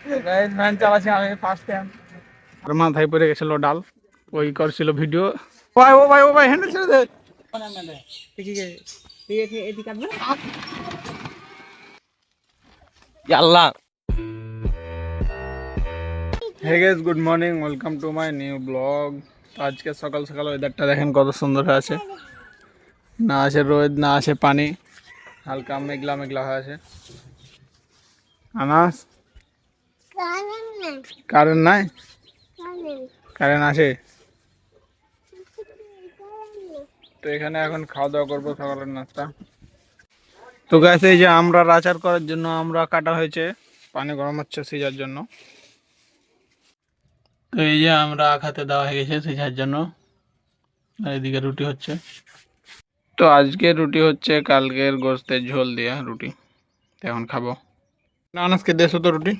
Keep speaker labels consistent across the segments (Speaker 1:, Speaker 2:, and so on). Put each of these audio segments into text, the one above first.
Speaker 1: Guys van চালাচ্ছি আমি first time. আর মাথায় পড়ে গেছিল ডাল, ওই করছিল ভিডিও। ভাই ও ভাই ও ভাই হ্যান্ডেল ছেড়ে দে।
Speaker 2: Allah.
Speaker 1: Hey guys good morning, welcome to my new blog. আজকে সকাল সকাল ওয়েদারটা দেখেন কত সুন্দর হয়ে আছে, না আছে রোদ না আছে পানি, হালকা মেঘলা মেঘলা হয়ে আছে। আনাস কারেন্ট নাই, কারেন্ট আছে তো এখানে এখন খাওয়া দাওয়া করবো সকালের নাস্তা। তো গাইস এই যে আমরা আচার করার জন্য আমরা কাটা হয়েছে, পানি গরম হচ্ছে সিজার জন্য। তো এই যে আমরা খাতে দেওয়া হয়ে গেছে সিজার জন্য, আর এদিকে রুটি হচ্ছে। তো আজকে রুটি হচ্ছে কালকের গোস্তের ঝোল দিয়া রুটি, তো এখন খাবো। না আনাজকে দেশো তো রুটি,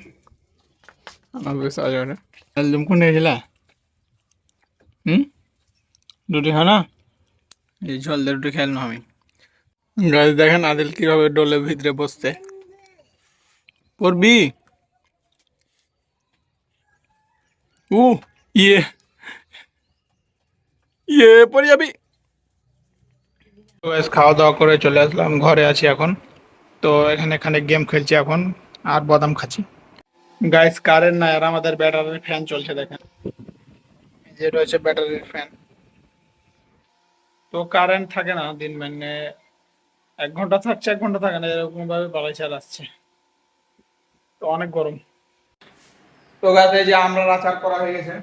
Speaker 1: আনাজ বেশ আজ একদম কোন গেছিলা। রুটি খা না, এই ঝোল দিয়ে রুটি খেলাম আমি। গাছ দেখেন আদিল কিভাবে ডোলের ভিতরে বসতে পড়বি। উ ইয়ে ইয়ে পড়ে যাবি। তো গাইস খাওয়া দাওয়া করে চলে আসলাম, ঘরে আছি এখন। তো এখানে এখানে গেম খেলছি এখন আর বাদাম খাচ্ছি। গাইস কারেন্ট নাই আর আমাদের ব্যাটারির ফ্যান চলছে দেখেন, এই যে রয়েছে ব্যাটারির ফ্যান। তো কারেন্ট থাকে না দিন মানে 1 ঘন্টা থাকছে 1 ঘন্টা থাকে না, এরকম ভাবে বালাই চালাচ্ছে। তো অনেক গরম। তো গাছ এই যে আমরা আচার করা হয়ে গেছে,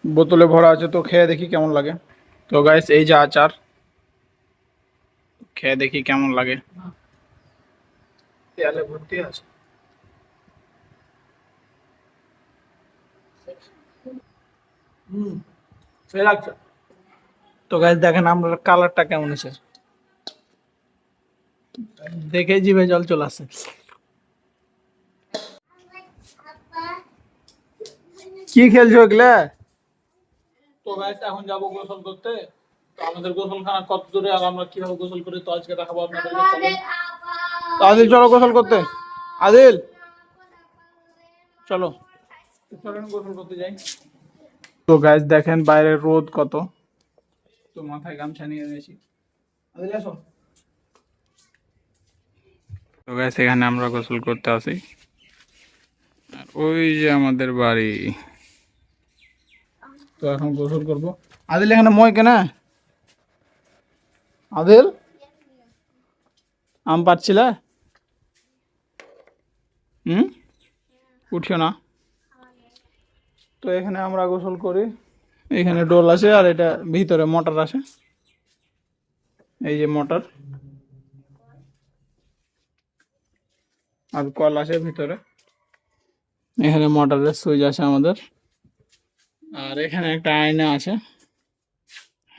Speaker 1: বোতলে ভরা আছে, তো খেয়ে দেখি কেমন লাগে। তো গাইস এই যে আচার, খেয়ে দেখি কেমন লাগে। তেলে ভর্তি আছে। সে লাগছে। তো গাইস দেখেন আমরা কালারটা কেমন আছে, দেখে জিভে জল চলে আসছে। কি খেলছো এগুলা? তো গাইস এখন যাবো গোসল করতে। তো আমাদের গোসলখানা কত দূরে আর আমরা কিভাবে গোসল করি তো আজকে দেখাবো আপনাদেরকে, চলেন। তো আদিল চলো গোসল করতে, আদিল চলো। তো চলেন গোসল করতে যাই। তো গাইস দেখেন বাইরে রোদ কত, তো মাথায় গামছা নিয়ে নিয়েছি। আদিল আসো। তো গাইস এখানে আমরা গোসল করতে আসি, আর ওই যে আমাদের বাড়ি। তো এখন গোসল করবো। আদিল এখানে মই কেনা, আদিল আম পাচ্ছিল। হুম, উঠিও না। তো এখানে আমরা গোসল করি, এখানে ডোল আছে আর এটা ভিতরে মোটর আছে, এই যে মোটর আর কল আছে ভিতরে। এখানে মোটরের সুইচ আছে আমাদের, আর এখানে একটা আয়না আছে।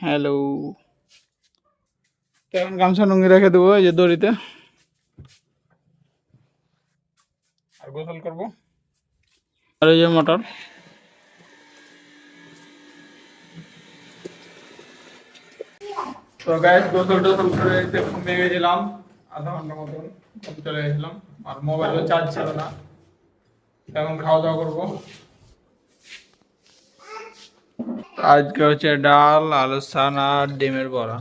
Speaker 1: হ্যালো। তো এখন গামছা লুঙ্গি রেখে দেবো এই যে দড়িতে, আর গোসল করবো। আর এই যে মোটর। তো গাইস গোসল টোসল করে এসে ঘুমিয়ে গেছিলাম, আধা ঘন্টা মতন ঘুম চলে গেছিলাম, আর মোবাইলও চার্জ ছিল না। এখন খাওয়া দাওয়া করবো। আজকে হচ্ছে ডাল, আলু সানা আর ডিমের বড়া।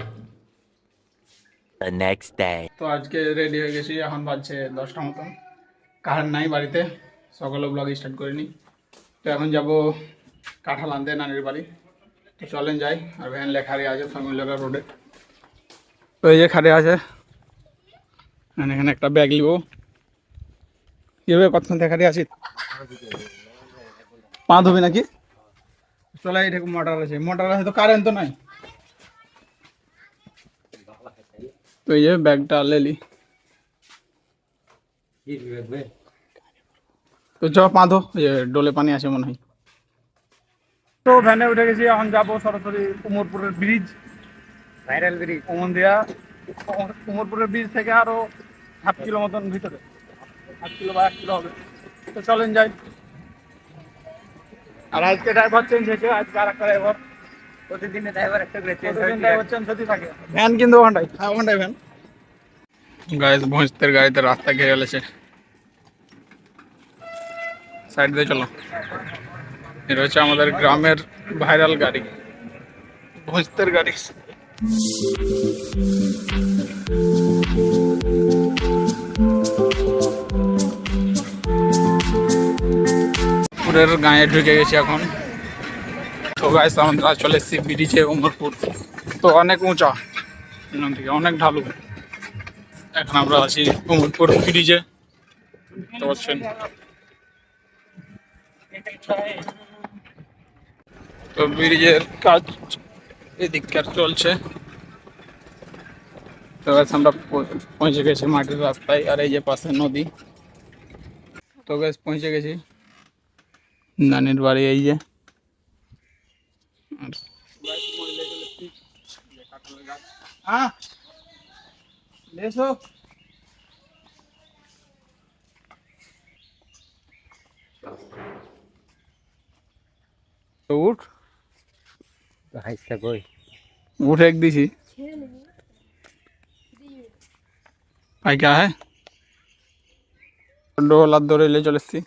Speaker 2: The next day.
Speaker 1: তো আজকে রেডি হয়ে গেছি, এখন বাজছে 10টা মতন। কারেন্ট নাই বাড়িতে, সকালে ব্লগ স্টার্ট করিনি। তো এখন যাব কাঁঠাল আনতে নানির বাড়ি। তো চলেন যাই, আর ভ্যান লেখা আছে ফ্যামিলি লগা রোডে। তো এই যে খাড়ে আছে, এখানে একটা ব্যাগ নিব। কীভাবে কতক্ষণ থেকে খাড়ি আছি, পা ধোবে নাকি? চলে এটা মোটর আছে, মোটর আছে তো কারেন্ট তো নাই। তো এই যে ব্যাগটা লেলি। তো চ পা ধো, এই যে ডোলে পানি আছে মনে হয়। তো ভ্যানে উঠে গেছি, এখন যাবো সরাসরি উমরপুরের ব্রিজ, ভাইরাল ব্রিজ ওমন দিয়া। উমরপুরের ব্রিজ থেকে আরো 7 কিলো মতন ভিতরে, 8 কিলো বা 1 কিলো হবে। তো চলেন যাই। আর আজকে ড্রাইভার চেঞ্জ হয়েছে, আজকে আর একটা ড্রাইভার। প্রতিদিনের ড্রাইভার একটা করে চেঞ্জ হয়, ড্রাইভার চেঞ্জ হতে থাকে। ভ্যান কিন্তু ওখানটাই, হ্যাঁ ওখানটাই ভ্যান। গাইস ভোঁসতের গাড়িতে রাস্তা ঘিরে গেছে, সাইড দিয়ে চলো। এটা হচ্ছে আমাদের গ্রামের ভাইরাল গাড়ি, ভোজতের গাড়ি। পুরের গায়ে ঢুকে গেছি এখন। তো গাইস আমরা চলে এসেছি ব্রিজে উমরপুর। তো অনেক উঁচা, এখান থেকে অনেক ঢালু। এখন আমরা আছি উমরপুর ব্রিজে। তো পাচ্ছেন, তো ব্রিজের কাজ এদিককার চলছে। তো গাইস আমরা পৌঁছে গেছি মাটির রাস্তায়, আর এই যে পাশে নদী। তো গাইস পৌঁছে গেছি নানির বাড়ি, এই যে। হ্যাঁ এসো। तो उठ, उठ एक दी थी भाई, क्या है ডোলা ধরে নিয়ে চলে এসছি।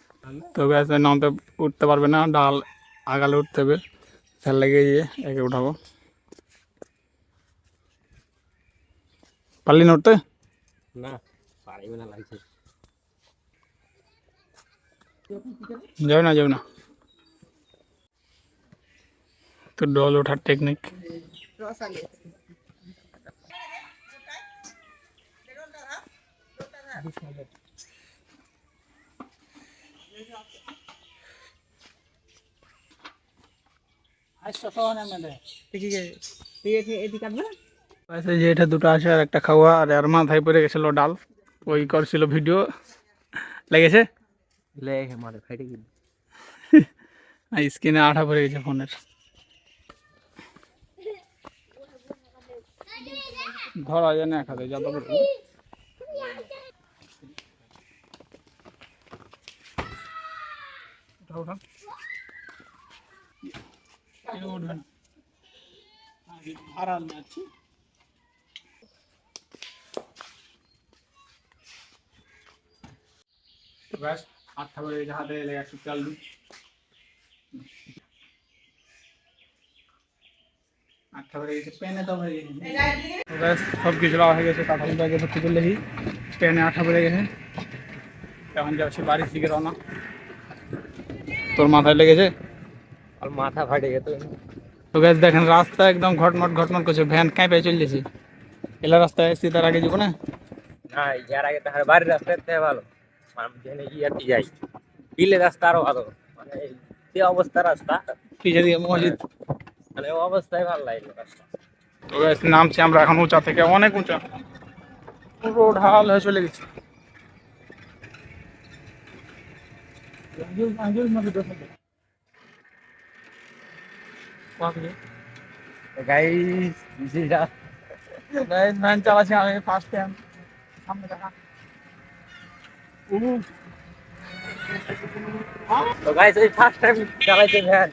Speaker 1: তো গ্যাস নামতে উঠতে পারবে না, ডাল আগালে উঠতে হবে, ফেল লেগে গিয়ে একে উঠাবো। পারলি না উঠতে?
Speaker 3: না পারিব না, লাগছে।
Speaker 1: যাও না, যাও না। তো ডল ওঠার টেকনিক। যে এটা দুটো আছে আর একটা খাওয়া, আর মাথায় পড়ে গেছিল ডাল, ওই করছিল ভিডিও, লেগেছে
Speaker 3: মারে ফেটে গেল।
Speaker 1: স্ক্রিনে আঠা পড়ে গেছে ফোনের। ধরা যায় না খাতে যত করে। ব্যাস আটটা বেড়ে গেছে, হাতে লেগে একটু চাল দিই। আটটা বেড়ে গেছে, পেনে তো বেড়ে গেছে। ব্যাস সব কিছু লাভ হয়ে গেছে, কাঁঠাল ব্যাগে ভর্তি করলে ही পেনে আঠা বেড়ে গেছে। এখন যাচ্ছি বাড়ির দিকে রওনা। তোর মাথায় লেগেছে?
Speaker 3: আর মাথা ফাটে গেছে।
Speaker 1: তো গ্যাস দেখেন রাস্তা একদম ঘটমট ঘটমট করছে, ভ্যান কাঁপে চলে যাচ্ছে। এলা রাস্তায় এসছি, তার আগে যাবো না?
Speaker 3: না ইয়ার আগে তাহার বাড়ির রাস্তাতে ভালো, মানে যেখানে ইয়াতে যাই বিলের রাস্তা আরো ভালো, মানে যে অবস্থা রাস্তা
Speaker 1: পিছিয়ে দিয়ে মসজিদ,
Speaker 3: মানে ও অবস্থায় ভালো লাগলো রাস্তা।
Speaker 1: তো গ্যাস নামছি আমরা এখন উঁচা থেকে, অনেক উঁচা, পুরো ঢাল হয়ে চলে গেছে।
Speaker 3: গাইস দিশা
Speaker 1: ভ্যান চালাচ্ছি আমি ফার্স্ট টাইম, সামনে দেখা।
Speaker 3: তো গাইস এই ফার্স্ট টাইম চালাইছে ভ্যান।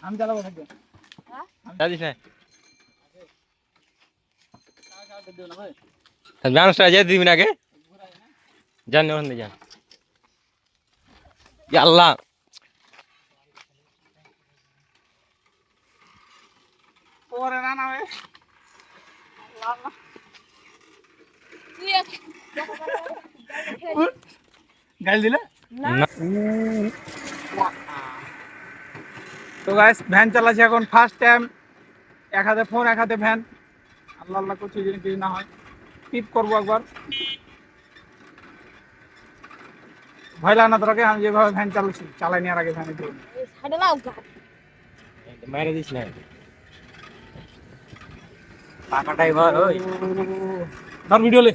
Speaker 1: আমি চালাবো থাকবে।
Speaker 3: জানিস না মানুষটা যেতে দিবি না আগে, জান ওখানে যান। আল্লাহ
Speaker 1: পরে না নামে গাল দিলে। তো গাইস ভ্যান চালাচ্ছি এখন ফার্স্ট টাইম, এক হাতে ফোন এক হাতে ভ্যান। আল্লাহ আল্লাহ করছি যেন কিছু না হয়, টিপ করবো একবার। ভয় লাগে না তোরাকে? আমি যেভাবে ভ্যান চালাচ্ছি, চালাই নেওয়ার আগে ভ্যানে দিয়ে
Speaker 3: মেরে দিস না পাকাটাই ভর। ওই
Speaker 1: ধর ভিডিও লে,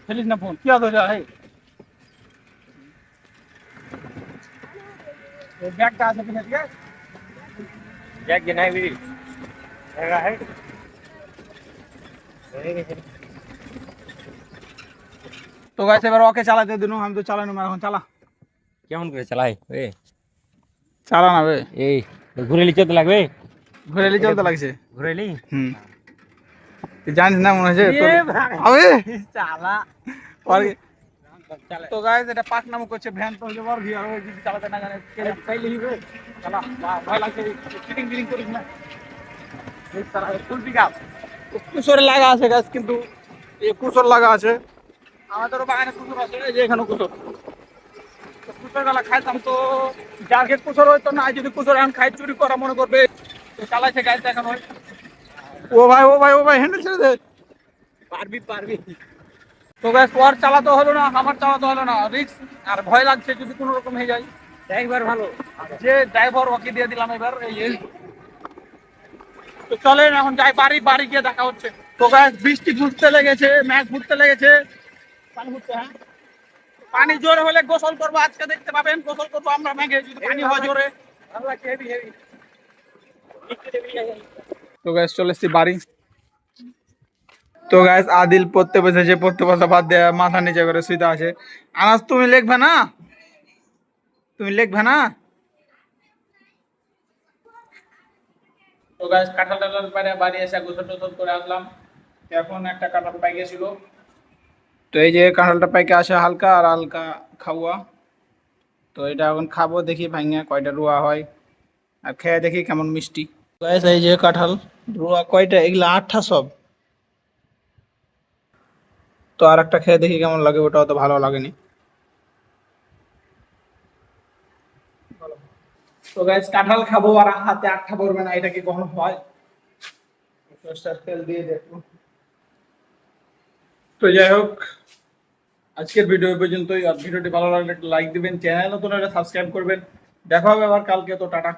Speaker 1: ফেলিস না ফোন, কি আদর है ব্যাগটা আছে কিনা? ঠিক আছে
Speaker 3: দেখ যে নাই বিড়ি জায়গা है
Speaker 1: তো গাছ এবার ওকে চালাতে দিন, আমি তো চালানো এখন চালা
Speaker 3: কেমন করে চালাই এ
Speaker 1: চালা না বে,
Speaker 3: এই ঘুরে লিচে তো লাগবে,
Speaker 1: ঘুরে এলি চলতে লাগছে।
Speaker 3: ঘুরে লি
Speaker 1: তুই জানিস না মনে হচ্ছে তোর আবে
Speaker 3: চালা
Speaker 1: পরে-
Speaker 3: চালা
Speaker 1: তো গাইস এটা পাক নামক করছে ভ্যান, তো হয়ে যাবার ভিড় হবে যদি চালাতে না জানে কে চাইলে হিবে চালা ভয় লাগছে চিটিং চিটিং করিস না। এই সারা ফুল পিকআপ কুসর লাগা আছে গাছ, কিন্তু এই কুসর লাগা আছে আমাদেরও বাগানে কুসর আছে, এই যে এখানে কুসর, তো কুসর গালা খাইতাম তো যাকে কুসর হয়তো না, যদি কুসর এখন খাই চুরি করা মনে করবে তো চালাইছে গাছ এখন হয়। ও ভাই ও ভাই ও ভাই হ্যান্ডেল ছেড়ে দে।
Speaker 3: পারবি পারবি
Speaker 1: তো গাছ ওর চালাতে হলো না, আমার চালাতে হলো না, রিস্ক আর ভয় লাগছে যদি কোনো রকম হয়ে যায়।
Speaker 3: ড্রাইভার ভালো
Speaker 1: যে ড্রাইভার ওকে দিয়ে দিলাম এবার এই তো চলেন এখন যাই বাড়ি, বাড়ি গিয়ে দেখা হচ্ছে। তো গাছ বৃষ্টি ফুটতে লেগেছে, মেঘ ফুটতে লেগেছে, পানি ফুটতে, হ্যাঁ পানি জোর হলে গোসল করবো, আজকে দেখতে পাবেন গোসল করবো আমরা মেঘে, যদি পানি হয় জোরে।
Speaker 3: ভালো লাগছে হেভি হেভি
Speaker 1: তো গাছ চলে এসছি বাড়ি। তো গাছ আদিল পড়তে বসেছে, পড়তে বসা বাদ দেয়া মাথা নিচে করে শুইতে আছে। আনাজ তুমি লিখবে না, তুমি লিখবে না। তো গাছ কাঁঠাল টাঠাল পারে বাড়ি এসে গোসল টোসল করে আসলাম। তো এখন একটা কাঁঠাল পাই গেছিল, তো এই যে কাঁঠালটা পাইকে আসে হালকা আর হালকা খাওয়া। তো এটা এখন খাবো, দেখি ভাঙে কয়টা রুয়া হয় আর খেয়ে দেখি কেমন মিষ্টি। গাছ এই যে কাঁঠাল রুয়া কয়টা, এগুলা 8টা সব। তো আর একটা খেয়ে দেখি কেমন লাগে, ওটা অত ভালো লাগেনি। তো গাইস কাঁঠাল খাবো আর হাতে 8টা পড়বে না, এটা কি কখনো হয়? সরষের তেল দিয়ে দেখুন। তো যাই হোক আজকের ভিডিও এই পর্যন্তই, আর ভিডিওটি ভালো লাগলে একটা লাইক দিবেন, চ্যানেল নতুন হলে সাবস্ক্রাইব করবেন। দেখা হবে আবার কালকে, তো টাটা।